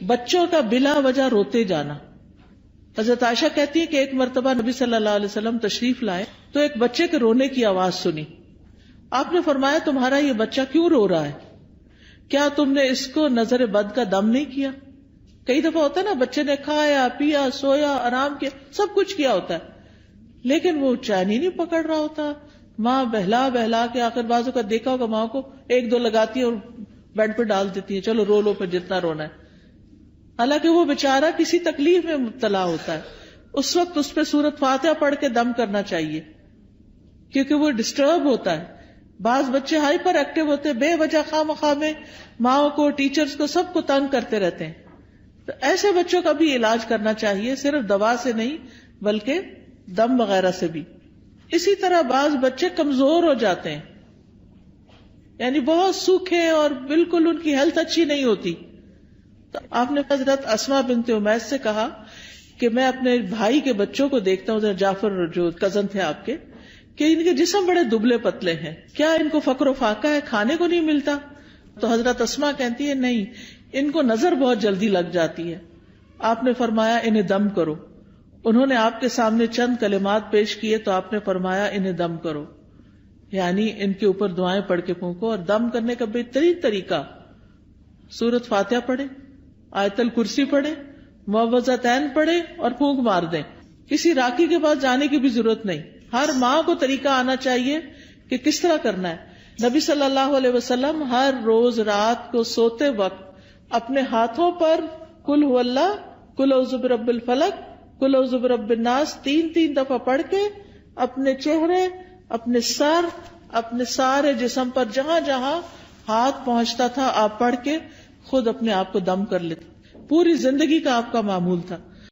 بچوں کا بلا وجہ روتے جانا. حضرت عائشہ کہتی ہے کہ ایک مرتبہ نبی صلی اللہ علیہ وسلم تشریف لائے تو ایک بچے کے رونے کی آواز سنی. آپ نے فرمایا تمہارا یہ بچہ کیوں رو رہا ہے؟ کیا تم نے اس کو نظر بد کا دم نہیں کیا؟ کئی دفعہ ہوتا ہے نا بچے نے کھایا پیا سویا آرام کیا سب کچھ کیا ہوتا ہے لیکن وہ چین ہی نہیں پکڑ رہا ہوتا. ماں بہلا بہلا کے آخر بازو کا دیکھا ہوگا ماں کو ایک دو لگاتی ہے اور بیڈ پہ ڈال دیتی ہے چلو رو لو پھر جتنا رونا ہے. حالانکہ وہ بیچارہ کسی تکلیف میں مبتلا ہوتا ہے. اس وقت اس پہ سورۃ فاتحہ پڑھ کے دم کرنا چاہیے کیونکہ وہ ڈسٹرب ہوتا ہے. بعض بچے ہائپر ایکٹیو ہوتے ہیں بے وجہ خواہ مخواہ میں ماں کو ٹیچرز کو سب کو تنگ کرتے رہتے ہیں. تو ایسے بچوں کا بھی علاج کرنا چاہیے صرف دوا سے نہیں بلکہ دم وغیرہ سے بھی. اسی طرح بعض بچے کمزور ہو جاتے ہیں یعنی بہت سوکھے اور بالکل ان کی ہیلتھ اچھی نہیں ہوتی. تو آپ نے حضرت اسماء بنت امیس سے کہا کہ میں اپنے بھائی کے بچوں کو دیکھتا ہوں جعفر جو کزن تھے آپ کے کہ ان کے جسم بڑے دبلے پتلے ہیں کیا ان کو فقر و فاقہ ہے کھانے کو نہیں ملتا؟ تو حضرت اسماء کہتی ہے نہیں ان کو نظر بہت جلدی لگ جاتی ہے. آپ نے فرمایا انہیں دم کرو. انہوں نے آپ کے سامنے چند کلمات پیش کیے تو آپ نے فرمایا انہیں دم کرو یعنی ان کے اوپر دعائیں پڑھ کے پھونکو. اور دم کرنے کا بہترین طریقہ سورۃ فاتحہ پڑھے آیت الکرسی پڑھے معوذتین پڑھے اور پھونک مار دیں. کسی راکی کے پاس جانے کی بھی ضرورت نہیں. ہر ماں کو طریقہ آنا چاہیے کہ کس طرح کرنا ہے. نبی صلی اللہ علیہ وسلم ہر روز رات کو سوتے وقت اپنے ہاتھوں پر قل هو اللہ قل اعوذ برب الفلق قل اعوذ برب الناس 3 دفعہ پڑھ کے اپنے چہرے اپنے سر اپنے سارے جسم پر جہاں جہاں ہاتھ پہنچتا تھا آپ پڑھ کے خود اپنے آپ کو دم کر لیتے. پوری زندگی کا آپ کا معمول تھا.